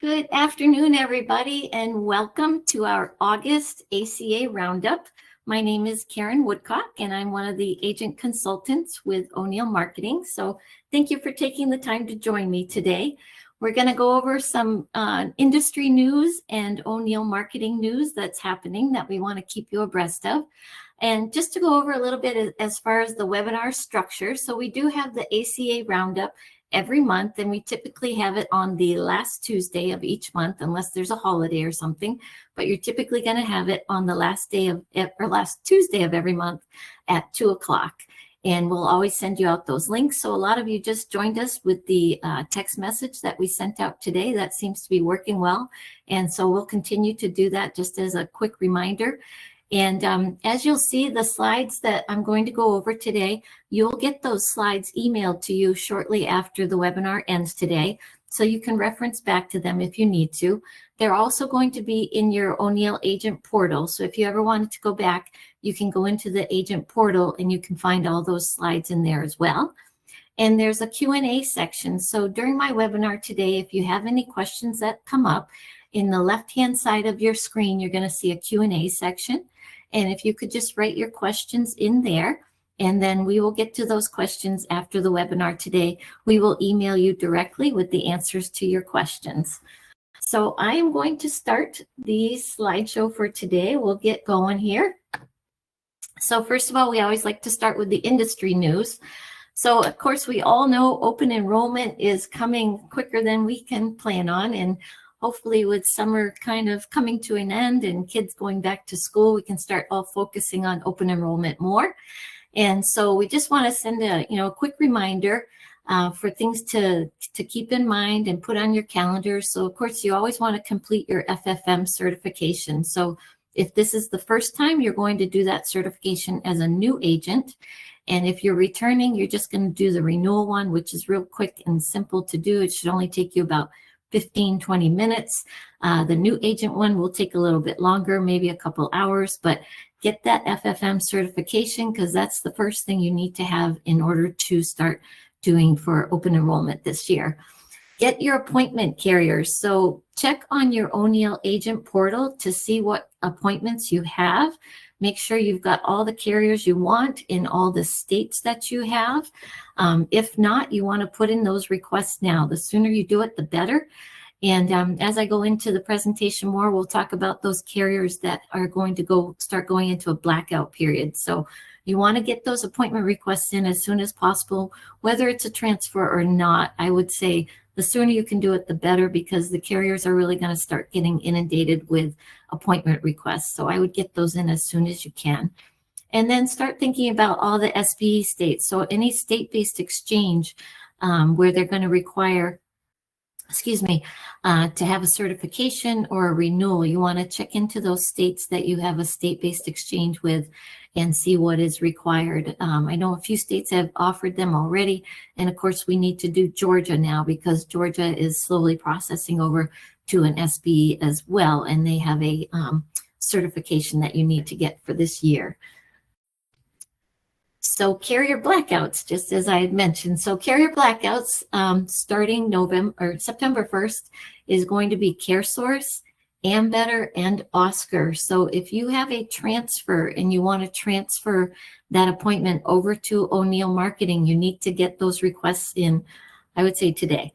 Good afternoon, everybody, and welcome to our August ACA Roundup. My name is Karen Woodcock, and I'm one of the agent consultants with O'Neill Marketing. So thank you for taking the time to join me today. We're going to go over some industry news and O'Neill Marketing news that's happening that we want to keep you abreast of. And just to go over a little bit as far as the webinar structure. So we do have the ACA Roundup every month, and we typically have it on the last Tuesday of each month, unless there's a holiday or something. But you're typically going to have it on the last Tuesday of every month at 2 o'clock. And we'll always send you out those links. So a lot of you just joined us with the text message that we sent out today. That seems to be working well. And so we'll continue to do that just as a quick reminder. And as you'll see, the slides that I'm going to go over today, you'll get those slides emailed to you shortly after the webinar ends today, so you can reference back to them if you need to. They're also going to be in your O'Neill Agent Portal, so if you ever wanted to go back, you can go into the Agent Portal and you can find all those slides in there as well. And there's a Q&A section, so during my webinar today, if you have any questions that come up, in the left-hand side of your screen, you're going to see a Q&A section. And if you could just write your questions in there, and then we will get to those questions after the webinar today. We will email you directly with the answers to your questions. So I am going to start the slideshow for today. We'll get going here. So first of all, we always like to start with the industry news. So of course, we all know open enrollment is coming quicker than we can plan on, and hopefully with summer kind of coming to an end and kids going back to school, we can start all focusing on open enrollment more. And so we just want to send a quick reminder for things to keep in mind and put on your calendar. So of course, you always want to complete your FFM certification. So if this is the first time, you're going to do that certification as a new agent. And if you're returning, you're just going to do the renewal one, which is real quick and simple to do. It should only take you about 15-20 minutes. The new agent one will take a little bit longer, maybe a couple hours, but get that FFM certification, because that's the first thing you need to have in order to start doing for open enrollment this year. Get your appointment carriers. So check on your O'Neill Agent Portal to see what appointments you have. Make sure you've got all the carriers you want in all the states that you have. If not, you want to put in those requests now. The sooner you do it, the better. And as I go into the presentation more, we'll talk about those carriers that are going to start going into a blackout period. So you want to get those appointment requests in as soon as possible, whether it's a transfer or not. I would say the sooner you can do it, the better, because the carriers are really going to start getting inundated with appointment requests. So I would get those in as soon as you can. And then start thinking about all the SBE states. So any state-based exchange where they're going to require, to have a certification or a renewal, you want to check into those states that you have a state-based exchange with and see what is required. I know a few states have offered them already. And of course, we need to do Georgia now, because Georgia is slowly processing over to an SBE as well. And they have a certification that you need to get for this year. So carrier blackouts, just as I had mentioned. So carrier blackouts starting September 1st is going to be CareSource, Ambetter, and Oscar. So if you have a transfer and you want to transfer that appointment over to O'Neill Marketing, you need to get those requests in, I would say, today.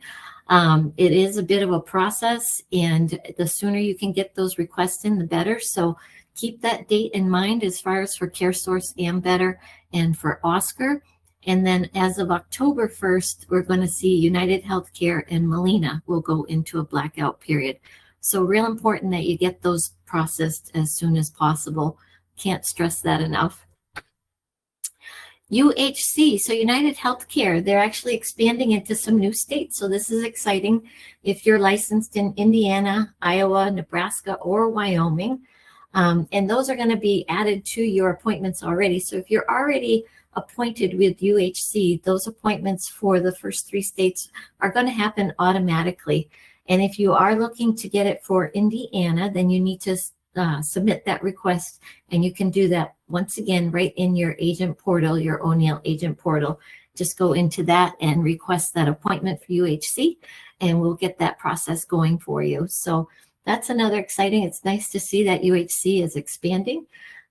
It is a bit of a process, and the sooner you can get those requests in, the better. So keep that date in mind as far as for CareSource, Ambetter, and for Oscar. And then as of October 1st, we're going to see United Healthcare and Molina will go into a blackout period. So real important that you get those processed as soon as possible. Can't stress that enough. UHC, so United Healthcare, they're actually expanding into some new states. So this is exciting. If you're licensed in Indiana, Iowa, Nebraska, or Wyoming, and those are going to be added to your appointments already. So if you're already appointed with UHC, those appointments for the first 3 states are going to happen automatically. And if you are looking to get it for Indiana, then you need to submit that request, and you can do that once again, right in your agent portal, your O'Neill agent portal. Just go into that and request that appointment for UHC, and we'll get that process going for you. So that's another exciting. It's nice to see that UHC is expanding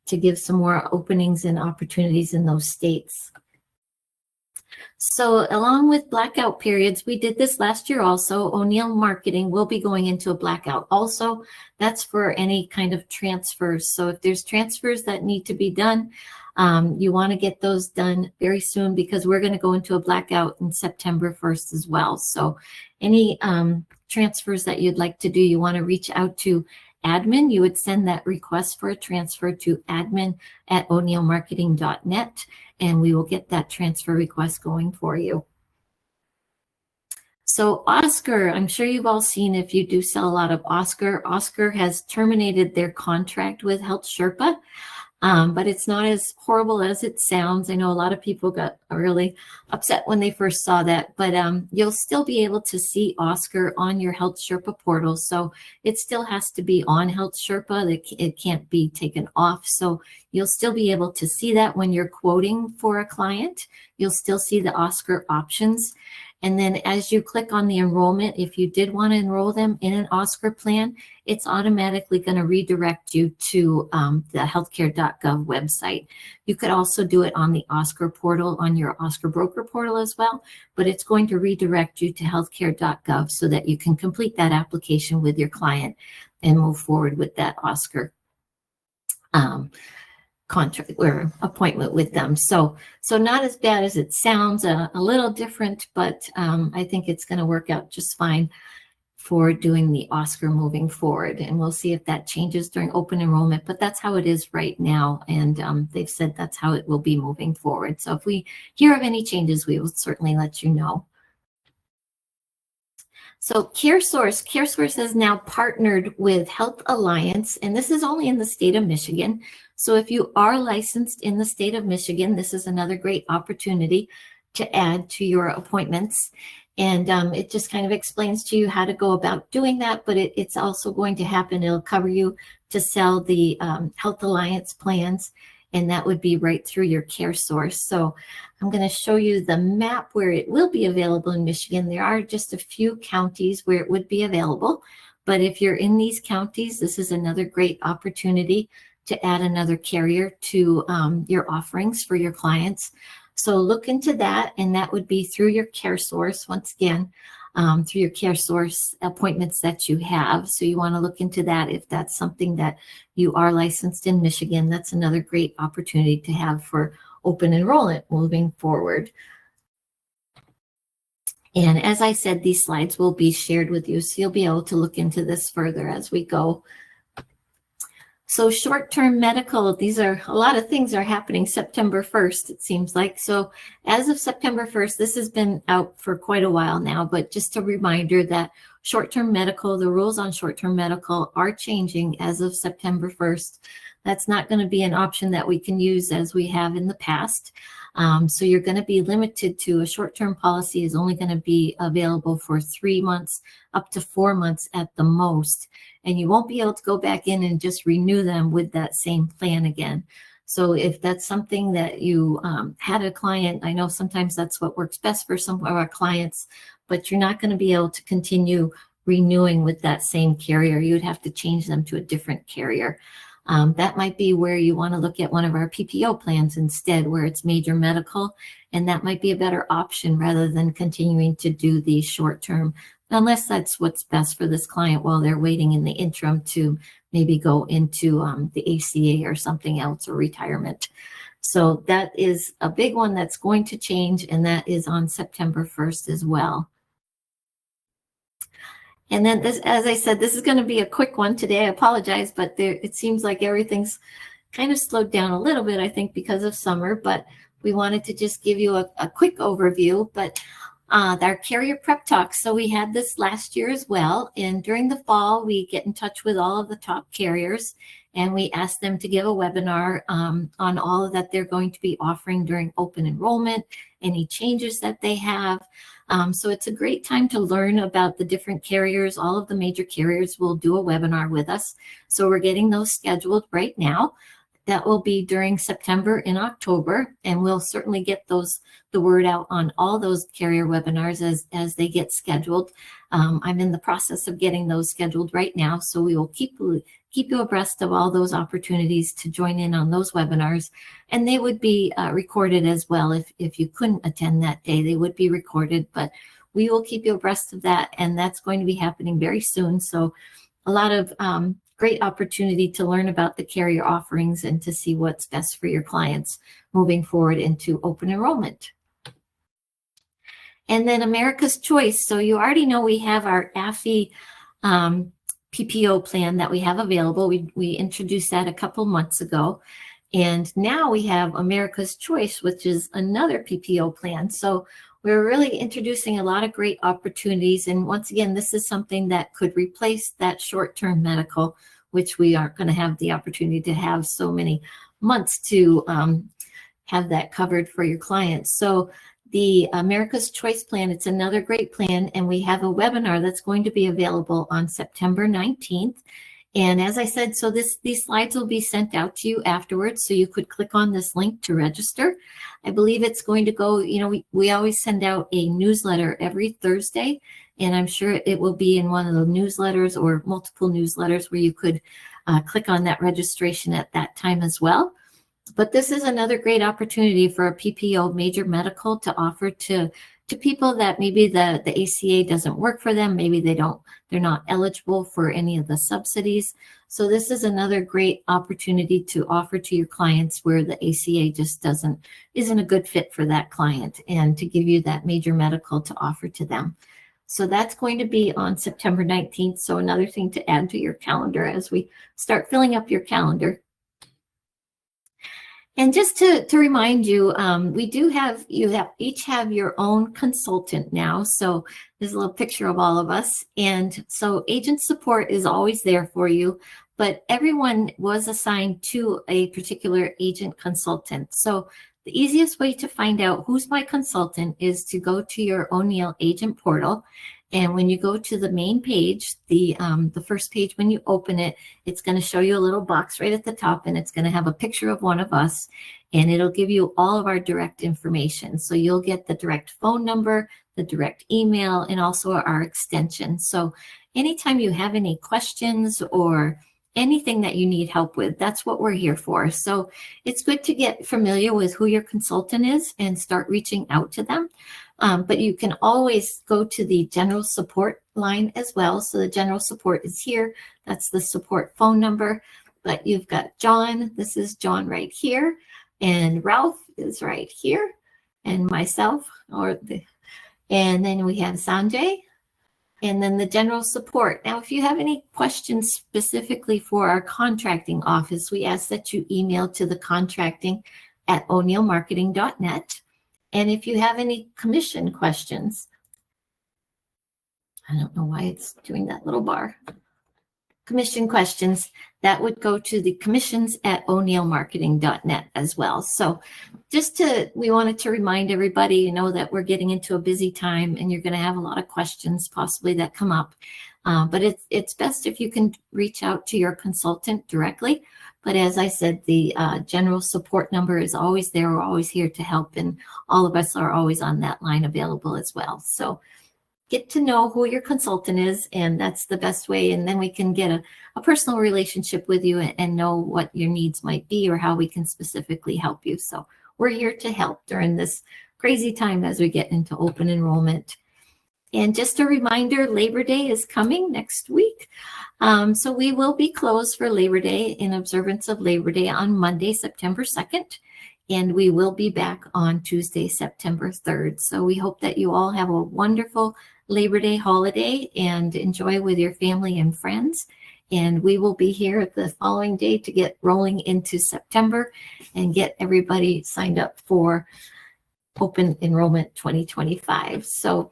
to give some more openings and opportunities in those states. So along with blackout periods, we did this last year also. O'Neill Marketing will be going into a blackout. Also, that's for any kind of transfers. So if there's transfers that need to be done, you want to get those done very soon, because we're going to go into a blackout in September 1st as well. So any transfers that you'd like to do, you want to reach out to admin. You would send that request for a transfer to admin@o'neillmarketing.net, and we will get that transfer request going for you. So Oscar, I'm sure you've all seen, if you do sell a lot of Oscar, Oscar has terminated their contract with Health Sherpa. But it's not as horrible as it sounds. I know a lot of people got really upset when they first saw that, but you'll still be able to see Oscar on your Health Sherpa portal. So it still has to be on Health Sherpa. It can't be taken off. So you'll still be able to see that when you're quoting for a client. You'll still see the Oscar options. And then as you click on the enrollment, if you did want to enroll them in an Oscar plan, it's automatically going to redirect you to the healthcare.gov website. You could also do it on the Oscar portal, on your Oscar broker portal as well, but it's going to redirect you to healthcare.gov so that you can complete that application with your client and move forward with that Oscar contract or appointment with them. So not as bad as it sounds, a little different, but I think it's going to work out just fine for doing the Oscar moving forward. And we'll see if that changes during open enrollment, but that's how it is right now. And they've said that's how it will be moving forward. So if we hear of any changes, we will certainly let you know. So CareSource has now partnered with Health Alliance, and this is only in the state of Michigan. So if you are licensed in the state of Michigan, this is another great opportunity to add to your appointments. And it just kind of explains to you how to go about doing that, but it's also going to happen. It'll cover you to sell the Health Alliance plans, and that would be right through your CareSource. So I'm going to show you the map where it will be available in Michigan. There are just a few counties where it would be available, but if you're in these counties, this is another great opportunity to add another carrier to your offerings for your clients. So look into that, and that would be through your CareSource, once again, through your CareSource appointments that you have. So you want to look into that if that's something that you are licensed in Michigan. That's another great opportunity to have for open enrollment moving forward. And as I said, these slides will be shared with you, so you'll be able to look into this further as we go. So short-term medical, these are a lot of things are happening September 1st, it seems like. So as of September 1st, this has been out for quite a while now, but just a reminder that short-term medical, the rules on short-term medical are changing as of September 1st. That's not going to be an option that we can use as we have in the past. So you're going to be limited to a short-term policy is only going to be available for 3 months, up to 4 months at the most. And you won't be able to go back in and just renew them with that same plan again. So if that's something that you had a client, I know sometimes that's what works best for some of our clients, but you're not going to be able to continue renewing with that same carrier. You'd have to change them to a different carrier. That might be where you want to look at one of our PPO plans instead, where it's major medical, and that might be a better option rather than continuing to do the short term, unless that's what's best for this client while they're waiting in the interim to maybe go into the ACA or something else, or retirement. So that is a big one that's going to change, and that is on September 1st as well. And then this, as I said, this is going to be a quick one today. I apologize, but it seems like everything's kind of slowed down a little bit, I think, because of summer, but we wanted to just give you a quick overview. But our carrier prep talks. So we had this last year as well. And during the fall, we get in touch with all of the top carriers, and we ask them to give a webinar on all that they're going to be offering during open enrollment, any changes that they have. So it's a great time to learn about the different carriers. All of the major carriers will do a webinar with us. So we're getting those scheduled right now. that will be during September and October, and we'll certainly get the word out on all those carrier webinars as they get scheduled. I'm in the process of getting those scheduled right now, so we will keep you abreast of all those opportunities to join in on those webinars, and they would be recorded as well. If you couldn't attend that day, they would be recorded, but we will keep you abreast of that, and that's going to be happening very soon. So a lot of great opportunity to learn about the carrier offerings and to see what's best for your clients moving forward into open enrollment. And then America's Choice. So you already know we have our AFI PPO plan that we have available. We introduced that a couple months ago. And now we have America's Choice, which is another PPO plan. So we're really introducing a lot of great opportunities. And once again, this is something that could replace that short-term medical, which we aren't going to have the opportunity to have so many months to have that covered for your clients. So the America's Choice plan, it's another great plan. And we have a webinar that's going to be available on September 19th. And as I said, so these slides will be sent out to you afterwards, so you could click on this link to register. I believe it's going to go, we always send out a newsletter every Thursday, and I'm sure it will be in one of the newsletters or multiple newsletters where you could click on that registration at that time as well. But this is another great opportunity for a PPO major medical to offer to people that maybe the ACA doesn't work for them. Maybe they're not eligible for any of the subsidies. So this is another great opportunity to offer to your clients where the ACA just isn't a good fit for that client, and to give you that major medical to offer to them. So that's going to be on September 19th. So another thing to add to your calendar as we start filling up your calendar. And just to remind you, we do have, each have your own consultant now. So there's a little picture of all of us. And so agent support is always there for you, but everyone was assigned to a particular agent consultant. So the easiest way to find out who's my consultant is to go to your O'Neill agent portal. And when you go to the main page, the first page, when you open it, it's going to show you a little box right at the top, and it's going to have a picture of one of us, and it'll give you all of our direct information. So you'll get the direct phone number, the direct email, and also our extension. So anytime you have any questions or anything that you need help with, that's what we're here for. So it's good to get familiar with who your consultant is and start reaching out to them. But you can always go to the general support line as well. So the general support is here. That's the support phone number. But you've got John. This is John right here. And Ralph is right here. And myself. And then we have Sanjay. And then the general support. Now, if you have any questions specifically for our contracting office, we ask that you email to the contracting@o'neillmarketing.net. And if you have any commission questions, I don't know why it's doing that little bar. Commission questions, that would go to the commissions@o'neillmarketing.net as well. So we wanted to remind everybody, that we're getting into a busy time and you're going to have a lot of questions possibly that come up. But it's best if you can reach out to your consultant directly. But as I said, the general support number is always there. We're always here to help, and all of us are always on that line available as well. So get to know who your consultant is, and that's the best way. And then we can get a personal relationship with you and know what your needs might be or how we can specifically help you. So we're here to help during this crazy time as we get into open enrollment. And just a reminder, Labor Day is coming next week. So we will be closed for Labor Day in observance of Labor Day on Monday, September 2nd. And we will be back on Tuesday, September 3rd. So we hope that you all have a wonderful Labor Day holiday and enjoy with your family and friends. And we will be here the following day to get rolling into September and get everybody signed up for Open Enrollment 2025. So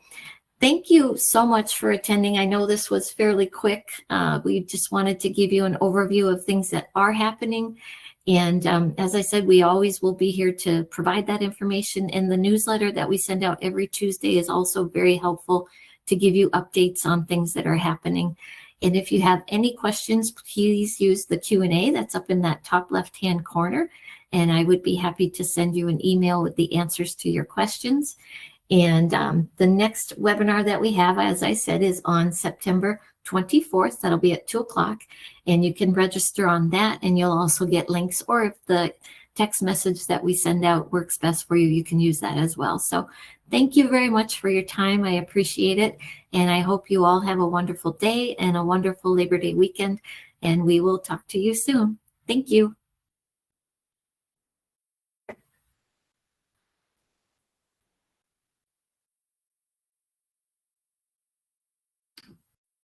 thank you so much for attending. I know this was fairly quick. We just wanted to give you an overview of things that are happening. And as I said, we always will be here to provide that information. And the newsletter that we send out every Tuesday is also very helpful to give you updates on things that are happening. And if you have any questions, please use the Q&A that's up in that top left-hand corner, and I would be happy to send you an email with the answers to your questions. And the next webinar that we have, as I said, is on September 24th. That'll be at 2 o'clock, and you can register on that, and you'll also get links, or if the text message that we send out works best for you, you can use that as well. So thank you very much for your time. I appreciate it, and I hope you all have a wonderful day and a wonderful Labor Day weekend, and we will talk to you soon. Thank you.